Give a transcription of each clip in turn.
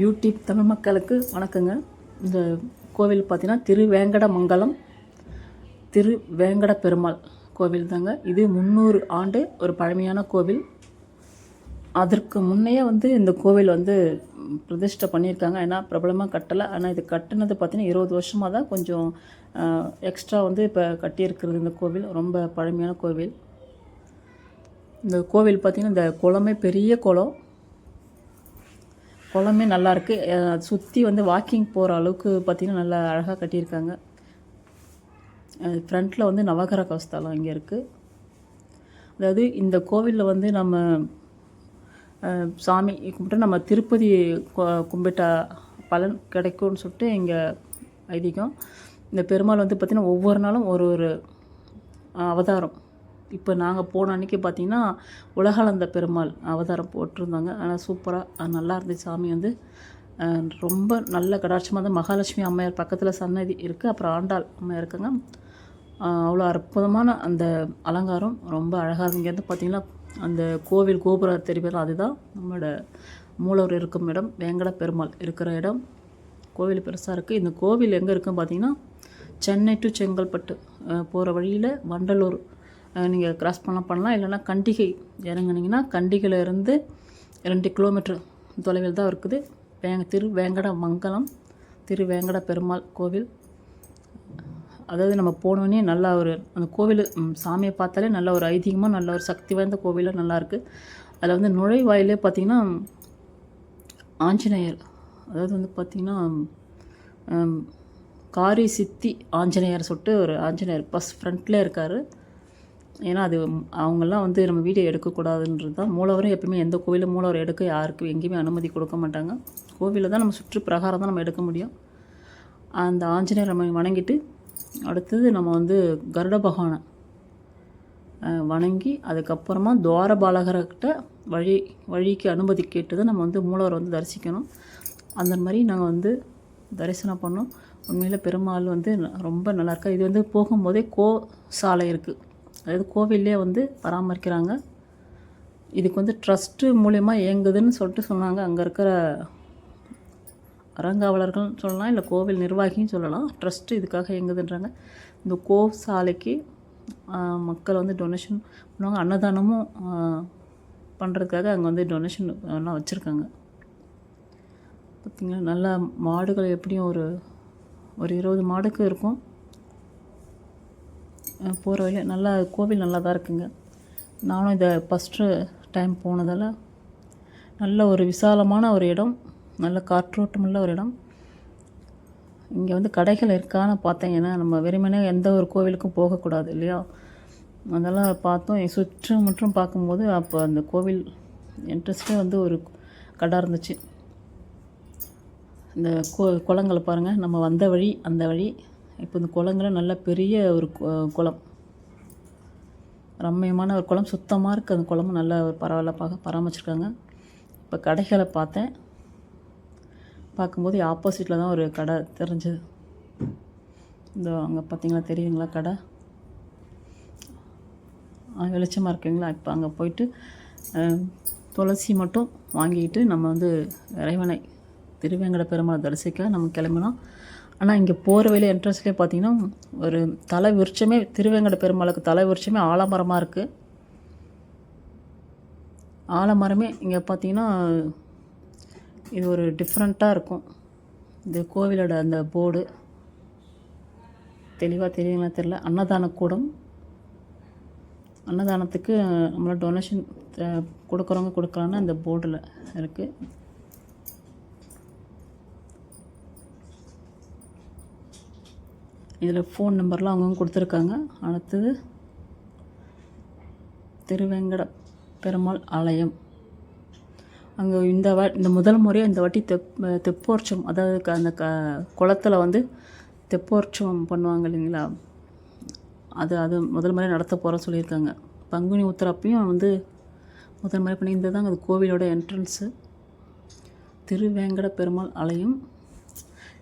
YouTube Tamil மக்களுக்கு வணக்கங்க. இந்த கோவில் பார்த்தீங்கன்னா திருவேங்கடமங்கலம் திருவேங்கட பெருமாள் கோவில் தாங்க. இது 300 ஆண்டு ஒரு பழமையான கோவில். அதற்கு முன்னையே இந்த கோவில் பிரதிஷ்டை பண்ணியிருக்காங்க. ஏன்னா பிரபலமாக கட்டலை. ஆனால் இது கட்டினது பார்த்தீங்கன்னா 20 வருஷமாக தான் கொஞ்சம் எக்ஸ்ட்ரா இப்போ கட்டியிருக்கிறது. இந்த கோவில் ரொம்ப பழமையான கோவில். இந்த கோவில் பார்த்திங்கன்னா இந்த குளமே பெரிய குளமே நல்லாயிருக்கு. சுற்றி வாக்கிங் போகிற அளவுக்கு பார்த்திங்கன்னா நல்லா அழகாக கட்டியிருக்காங்க. ஃப்ரண்ட்டில் நவகிரக கவஸ்தலம் இங்கே இருக்குது. அதாவது இந்த கோவிலில் நம்ம சாமி கும்பிட்டு நம்ம திருப்பதி கும்பிட்ட பலன் கிடைக்கும்னு சொல்லிட்டு இங்கே ஐதீகம். இந்த பெருமாள் பார்த்திங்கன்னா ஒவ்வொரு நாளும் ஒரு ஒரு அவதாரம். இப்போ நாங்கள் போன அன்றைக்கி பார்த்திங்கன்னா உலகளந்த பெருமாள் அவதாரம் போட்டிருந்தாங்க. ஆனால் சூப்பராக நல்லா இருந்துச்சு. சாமி ரொம்ப நல்ல கடாட்சமாக மகாலட்சுமி அம்மையார் பக்கத்தில் சன்னதி இருக்குது. அப்புறம் ஆண்டாள் அம்மையார் இருக்காங்க. அவ்வளோ அற்புதமான அந்த அலங்காரம் ரொம்ப அழகாக. இங்கேருந்து பார்த்திங்கன்னா அந்த கோவில் கோபுரம் தெரியும், அதுதான் நம்மளோட மூலவர் இருக்கும் இடம். வேங்கட பெருமாள் இருக்கிற இடம். கோவில் பெருசாக இருக்குது. இந்த கோவில் எங்கே இருக்குன்னு பார்த்திங்கன்னா சென்னை டு செங்கல்பட்டு போகிற வழியில் வண்டலூர் நீங்கள் கிராஸ் பண்ணலாம். இல்லைன்னா கண்டிகை இறங்குனீங்கன்னா கண்டிகையிலேருந்து 2 கிலோமீட்டர் தொலைவில் தான் இருக்குது திருவேங்கடமங்கலம் திருவேங்கட பெருமாள் கோவில். அதாவது நம்ம போனோடனே நல்லா அந்த கோவில் சாமியை பார்த்தாலே நல்ல ஒரு ஐதீகமாக நல்ல ஒரு சக்தி வாய்ந்த கோவிலாக நல்லாயிருக்கு. அதில் நுழைவாயிலே பார்த்திங்கன்னா ஆஞ்சநேயர், அதாவது பார்த்திங்கன்னா காரி சித்தி ஆஞ்சநேயர் சொல்லிட்டு ஒரு ஆஞ்சநேயர் ஃப்ரண்ட்லேயே இருக்கார். ஏன்னா அது அவங்கெல்லாம் நம்ம வீடியோ எடுக்கக்கூடாதுன்றது தான். மூலவரும் எப்பவுமே எந்த கோவிலும் மூலவர் எடுக்க யாருக்கும் எங்கேயுமே அனுமதி கொடுக்க மாட்டாங்க. கோவிலில் தான் நம்ம சுற்று பிரகாரம் தான் நம்ம எடுக்க முடியும். அந்த ஆஞ்சநேயர் நம்ம வணங்கிட்டு அடுத்தது நம்ம கருட பகவானை வணங்கி அதுக்கப்புறமா துவாரபாலகர்கிட்ட வழிக்கு அனுமதி கேட்டு தான் நம்ம மூலவர் தரிசிக்கணும். அந்த மாதிரி நாங்கள் தரிசனம் பண்ணோம். உண்மையில் பெருமாள் ரொம்ப நல்லாயிருக்கா. இது போகும்போதே சாலை இருக்குது. அதாவது கோவிலே பராமரிக்கிறாங்க. இதுக்கு ட்ரஸ்ட்டு மூலயமா இயங்குதுன்னு சொல்லிட்டு சொன்னாங்க. அங்கே இருக்கிற அறங்காவலர்கள் சொல்லலாம், இல்லை கோவில் நிர்வாகின்னு சொல்லலாம். ட்ரஸ்ட்டு இதுக்காக இயங்குதுன்றாங்க. இந்த சாலைக்கு மக்கள் டொனேஷன் பண்ணுவாங்க. அன்னதானமும் பண்ணுறதுக்காக அங்கே டொனேஷன் எல்லாம் வச்சுருக்காங்க. பார்த்திங்களா, நல்லா மாடுகள் எப்படியும் ஒரு 20 மாடுக்கு இருக்கும். போகிற வழியில் நல்லா கோவில் நல்லா தான் இருக்குங்க. நானும் இதை ஃபஸ்ட்டு டைம் போனதால் நல்ல ஒரு விசாலமான ஒரு இடம், நல்ல காற்றோட்டமுள்ள ஒரு இடம். இங்கே கடைகள் இருக்கான்னு பார்த்தேன். ஏன்னா நம்ம வெறுமனே எந்த ஒரு கோவிலுக்கும் போகக்கூடாது இல்லையா. அதெல்லாம் பார்த்தோம். சுற்றும் பார்க்கும்போது அப்போ அந்த கோவில் என்ட்ரன்ஸ்லேயே ஒரு கடை இருந்துச்சு. இந்த குளங்களை பாருங்கள், நம்ம வந்த வழி அந்த வழி. இப்போ இந்த குளங்களும் நல்ல பெரிய ஒரு குளம், ரம்மியமான ஒரு குளம், சுத்தமாக இருக்குது. அந்த குளமும் நல்ல ஒரு பரவாயில்ல பராமரிச்சிருக்காங்க. இப்போ கடைகளை பார்த்தேன். பார்க்கும்போது ஆப்போசிட்டில் தான் ஒரு கடை தெரிஞ்சது. இந்த அங்கே பார்த்தீங்களா, தெரியுங்களா கடை வெளிச்சமாக இருக்குங்களா. இப்போ அங்கே போயிட்டு துளசி மட்டும் வாங்கிட்டு நம்ம இறைவனை திருவேங்கட பெருமாள் தரிசிக்க நம்ம கிளம்பினோம். ஆனால் இங்கே போகிற வழியில் என்ட்ரன்ஸ்லேயே பார்த்திங்கன்னா ஒரு தலை விருட்சமே, திருவேங்கட பெருமாளுக்கு தலை விருட்சமே ஆலமரமாக இருக்குது. ஆலமரமே இங்கே பார்த்திங்கன்னா இது ஒரு டிஃப்ரெண்ட்டாக இருக்கும். இந்த கோவிலோட அந்த போர்டு தெளிவாக தெரியுங்களா தெரியல. அன்னதான கூடம், அன்னதானத்துக்கு நம்மளோட டொனேஷன் கொடுக்குறவங்க கொடுக்கலான்னு அந்த போர்டில் இருக்குது. இதில் ஃபோன் நம்பர்லாம் அவங்கவுங்க கொடுத்துருக்காங்க. அடுத்தது திருவேங்கட பெருமாள் ஆலயம். அங்கே இந்த முதல் முறையாக இந்த வாட்டி தெப்போற்சவம், அதாவது அந்த குளத்தில் தெப்போற்சவம் பண்ணுவாங்க இல்லைங்களா, அது முதல் முறை நடத்த போகிறோம் சொல்லியிருக்காங்க. பங்குனி உத்திரப்பையும் முதல் முறை பண்ணியிருந்தது அது கோவிலோட என்ட்ரன்ஸு. திருவேங்கட பெருமாள் ஆலயம்.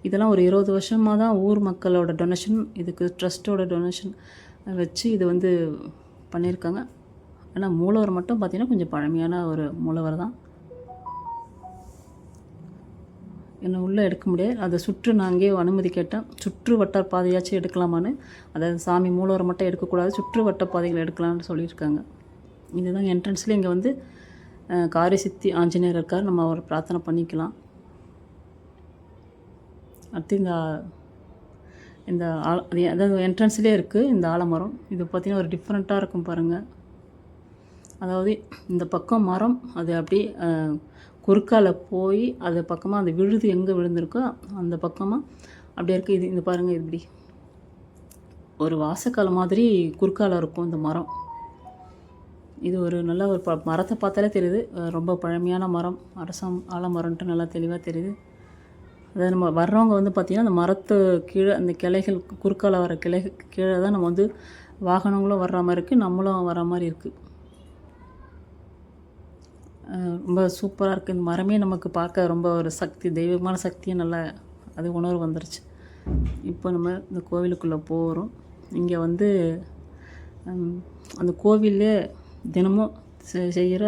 இதெல்லாம் ஒரு 20 வருஷமாக தான் ஊர் மக்களோட டொனேஷன், இதுக்கு ட்ரஸ்ட்டோட டொனேஷன் வச்சு இது பண்ணியிருக்காங்க. ஆனால் மூலவர் மட்டும் பார்த்திங்கன்னா கொஞ்சம் பழமையான ஒரு மூலவர் தான். என்னை உள்ளே எடுக்க முடியாது. அதை சுற்று நான் அங்கேயே அனுமதி கேட்டேன். சுற்று வட்டார பாதையாச்சும் எடுக்கலாமான்னு. அதாவது சாமி மூலவரை மட்டும் எடுக்கக்கூடாது, சுற்று வட்ட பாதைகள் எடுக்கலாம்னு சொல்லியிருக்காங்க. இதுதான் என்ட்ரன்ஸில். இங்கே வந்து காரியசித்தி ஆஞ்சநேயர் இருக்கார், நம்ம அவரை பிரார்த்தனை பண்ணிக்கலாம். அடுத்து இந்த அதாவது என்ட்ரன்ஸ்லேயே இருக்குது இந்த ஆலமரம். இது பார்த்திங்கன்னா ஒரு டிஃப்ரெண்ட்டாக இருக்கும் பாருங்கள். அதாவது இந்த பக்கம் மரம் அது அப்படியே குறுக்கால போய் அது பக்கமாக அந்த விழுது எங்கே விழுந்திருக்கோ அந்த பக்கமாக அப்படியே இருக்குது. இது இந்த பாருங்கள், இது இப்படி ஒரு வாசக்கால மாதிரி குறுக்கால இருக்கும் இந்த மரம். இது ஒரு நல்ல ஒரு மரத்தை பார்த்தாலே தெரியுது, ரொம்ப பழமையான மரம், ஆலமரம்ன்ட்டு நல்லா தெளிவாக தெரியுது. அதாவது நம்ம வர்றவங்க வந்து பார்த்திங்கன்னா அந்த மரத்து கீழே அந்த கிளைகள் குறுக்கால வர கீழே தான் நம்ம வந்து வாகனங்களும் வர்ற மாதிரி இருக்குது, நம்மளும் வர மாதிரி இருக்குது. ரொம்ப சூப்பராக இருக்குது. இந்த மரமே நமக்கு பார்க்க ரொம்ப ஒரு சக்தி, தெய்வமான சக்தியும் நல்லா அது உணர்வு வந்துருச்சு. இப்போ நம்ம இந்த கோவிலுக்குள்ளே போகிறோம். இங்கே வந்து அந்த கோவிலே தினமும் செய்கிற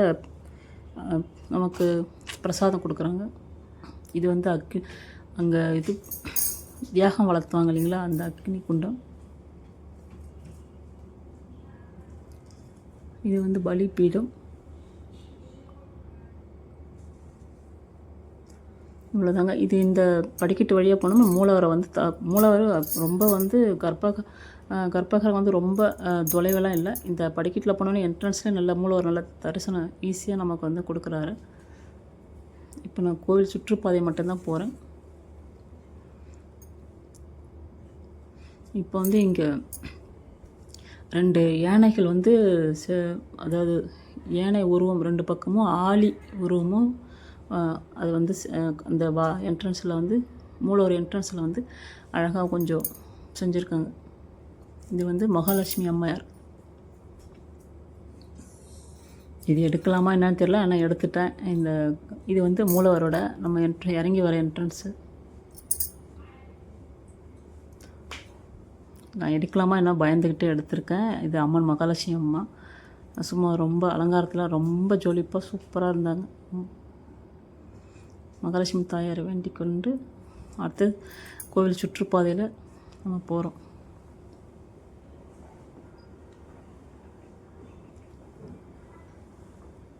நமக்கு பிரசாதம் கொடுக்குறாங்க. இது வந்து அங்கே இது தியாகம் வளர்த்துவாங்க இல்லைங்களா, அந்த அக்னி குண்டம். இது வந்து பலிபீடம். இவ்வளோதாங்க. இது இந்த படிக்கட்டு வழியாக போனோம்னா மூலவரை வந்து மூலவர் ரொம்ப வந்து கற்பகரம் வந்து ரொம்ப தொலைவெல்லாம் இல்லை. இந்த படிக்கட்டில் போனோன்னே என்ட்ரன்ஸ்லேயே நல்ல மூலவர் நல்ல தரிசனம் ஈஸியாக நமக்கு வந்து கொடுக்குறாரு. இப்போ நான் கோவில் சுற்றுப்பாதை மட்டும்தான் போகிறேன். இப்போ வந்து இங்கே 2 யானைகள் வந்து அதாவது யானை உருவம் 2 பக்கமும் ஆளி உருவமும் அது வந்து அந்த என்ட்ரன்ஸில் வந்து மூலவர் என்ட்ரன்ஸில் வந்து அழகாக கொஞ்சம் செஞ்சுருக்காங்க. இது வந்து மகாலட்சுமி அம்மையார். இது எடுக்கலாமா என்னன்னு தெரியல, ஆனால் எடுத்துட்டேன். இது வந்து மூலவரோட நம்ம இறங்கி வர என்ட்ரன்ஸு. நான் எடுக்கலாமா என்ன பயந்துக்கிட்டு எடுத்திருக்கேன். இது அம்மன் மகாலட்சுமி அம்மா. சும்மா ரொம்ப அலங்காரத்தில் ரொம்ப ஜொலிப்பாக சூப்பராக இருந்தாங்க. மகாலட்சுமி தாயாரை வேண்டிக் கொண்டு அடுத்து கோவில் சுற்றுப்பாதையில் நம்ம போகிறோம்.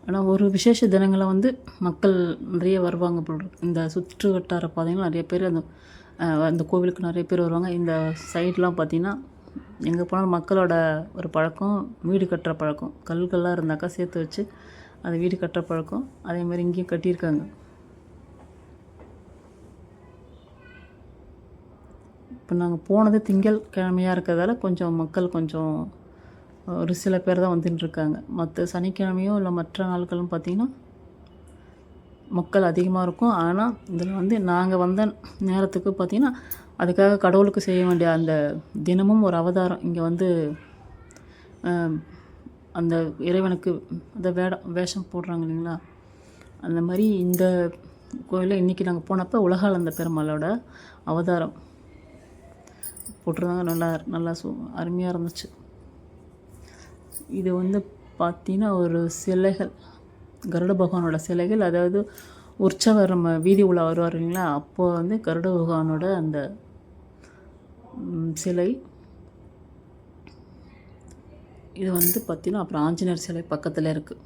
ஆனால் ஒரு விசேஷ தினங்களில் வந்து மக்கள் நிறைய வருவாங்க போல். இந்த சுற்று வட்டார பாதைகள் நிறைய பேர் அந்த கோவிலுக்கு நிறைய பேர் வருவாங்க. இந்த சைட்லாம் பார்த்திங்கன்னா எங்கே போனாலும் மக்களோட ஒரு பழக்கம் வீடு கட்டுற பழக்கம். கல்கள்லாம் இருந்தாக்கா சேர்த்து வச்சு அதை வீடு கட்டுற பழக்கம். அதேமாதிரி இங்கேயும் கட்டியிருக்காங்க. இப்போ நாங்கள் போனது திங்கள் கிழமையாக இருக்கிறதால கொஞ்சம் மக்கள் கொஞ்சம் ஒரு சில பேர் தான் வந்துட்டுருக்காங்க. மற்ற சனிக்கிழமையும் இல்லை மற்ற நாட்களும் பார்த்திங்கன்னா மக்கள் அதிகமாக இருக்கும். ஆனால் இதில் வந்து நாங்கள் வந்த நேரத்துக்கு பார்த்திங்கன்னா அதுக்காக கடவுளுக்கு செய்ய வேண்டிய அந்த தினமும் ஒரு அவதாரம் இங்கே வந்து அந்த இறைவனுக்கு அந்த வேஷம் போடுறாங்க இல்லைங்களா, அந்த மாதிரி இந்த கோயிலில் இன்றைக்கி நாங்கள் போனப்போ உலகாளந்த பெருமாளோட அவதாரம் போட்டிருந்தாங்க. நல்லா அருமையாக இருந்துச்சு. இது வந்து பார்த்திங்கன்னா ஒரு சிலைகள், கருட பகவானோட சிலைகள். அதாவது உற்சவர் நம்ம வீதி உலா வருவார் இல்லைங்களா, அப்போது வந்து கருட பகவானோட அந்த சிலை. இது வந்து பார்த்திங்கன்னா அப்புறம் ஆஞ்சநேயர் சிலை பக்கத்தில் இருக்குது.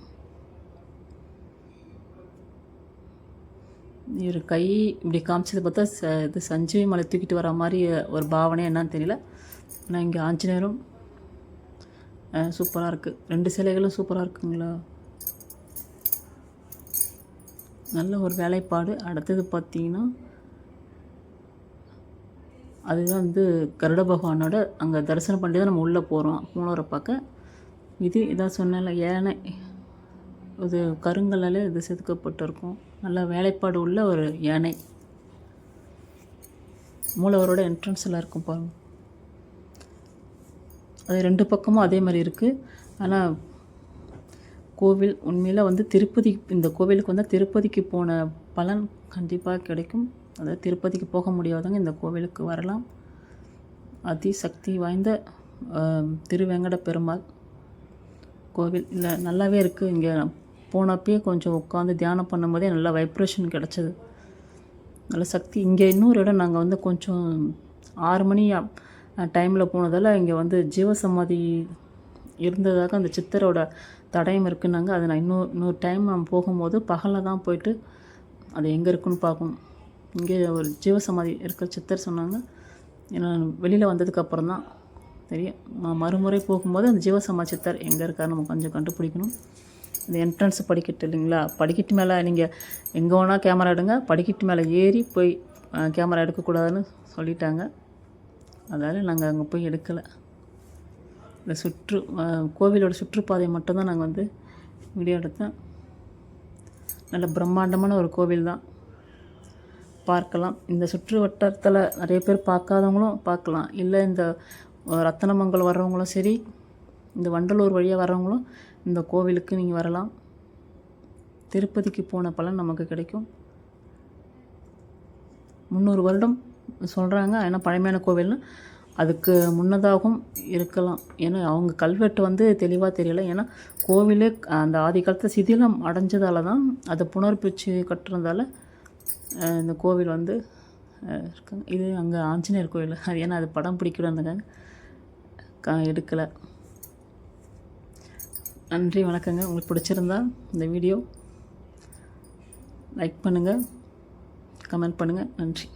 ஒரு கை இப்படி காமிச்சது பார்த்தா இது சஞ்சீவி மலை தூக்கிட்டு வர மாதிரி ஒரு பாவனை என்னன்னு தெரியல. ஆனால் இங்கே ஆஞ்சநேயரும் சூப்பராக இருக்குது. 2 சிலைகளும் சூப்பராக இருக்குங்களா, நல்ல ஒரு வேலைப்பாடு. அடுத்தது பார்த்திங்கன்னா அதுதான் வந்து கருட பகவானோட அங்கே தரிசனம் பண்ணி தான் நம்ம உள்ளே போகிறோம் மூலவரை பார்க்க. இதான் சொன்னேன்ல, யானை இது கருங்கல்லால் இது செதுக்கப்பட்டிருக்கும். நல்ல வேலைப்பாடு உள்ள ஒரு யானை மூலவரோட என்ட்ரன்ஸில் இருக்கும் பாருங்கள். அது 2 பக்கமும் அதே மாதிரி இருக்குது. ஆனால் கோவில் உண்மையில் வந்து திருப்பதி, இந்த கோவிலுக்கு வந்தால் திருப்பதிக்கு போன பலன் கண்டிப்பாக கிடைக்கும். அதாவது திருப்பதிக்கு போக முடியாதவங்க இந்த கோவிலுக்கு வரலாம். அதிசக்தி வாய்ந்த திருவேங்கட பெருமாள் கோவில் இல்லை, நல்லாவே இருக்குது. இங்கே போனப்பே கொஞ்சம் உட்காந்து தியானம் பண்ணும்போதே நல்லா வைப்ரேஷன் கிடச்சிது. நல்ல சக்தி. இங்கே இன்னொரு இடம் நாங்கள் வந்து கொஞ்சம் 6 மணி டைமில் போனதால் இங்கே வந்து ஜீவசமாதி இருந்ததாக அந்த சித்தரோட தடயம் இருக்குன்னாங்க. அதை நான் இன்னொரு டைம் நான் போகும்போது பகலில் தான் போயிட்டு அது எங்கே இருக்குன்னு பார்க்கணும். இங்கே ஒரு ஜீவசமாதி இருக்கிற சித்தர் சொன்னாங்க. ஏன்னா வெளியில் வந்ததுக்கப்புறம் தான் தெரியும். மறுமுறை போகும்போது அந்த ஜீவசமாதி சித்தர் எங்கே இருக்கார் நம்ம கொஞ்சம் கண்டுபிடிக்கணும். இந்த என்ட்ரன்ஸ் படிக்கட்டு இல்லைங்களா, படிக்கட்டு மேலே நீங்கள் எங்கே வேணால் கேமரா எடுங்க, படிக்கட்டு மேலே ஏறி போய் கேமரா எடுக்கக்கூடாதுன்னு சொல்லிட்டாங்க. அதால் நாங்கள் அங்கே போய் எடுக்கலை. இந்த கோவிலோட சுற்றுப்பாதை மட்டும்தான் நாங்கள் வந்து வீடியோ எடுத்தேன். நல்ல பிரம்மாண்டமான ஒரு கோவில் தான், பார்க்கலாம். இந்த சுற்று வட்டாரத்தில் நிறைய பேர் பார்க்காதவங்களும் பார்க்கலாம். இல்லை இந்த ரத்தனமங்கலம் வர்றவங்களும் சரி, இந்த வண்டலூர் வழியாக வர்றவங்களும் இந்த கோவிலுக்கு நீங்கள் வரலாம். திருப்பதிக்கு போன பலன் நமக்கு கிடைக்கும். 300 வருடம் சொல்கிறாங்க. ஏன்னா பழமையான கோவில்னு அதுக்கு முன்னதாகவும் இருக்கலாம். ஏன்னா அவங்க கல்வெட்டு வந்து தெளிவாக தெரியலை. ஏன்னா கோவிலே அந்த ஆதி காலத்தில் சிதிலம் அடைஞ்சதால தான் அதை புனர்பிச்சு கட்டுறதால இந்த கோவில் வந்து இருக்காங்க. இது அங்கே ஆஞ்சநேயர் கோவில். அது ஏன்னா அது படம் பிடிக்கிறதுக்காக எடுக்கலை. நன்றி, வணக்கங்க. உங்களுக்கு பிடிச்சிருந்தா இந்த வீடியோ லைக் பண்ணுங்கள், கமெண்ட் பண்ணுங்கள். நன்றி.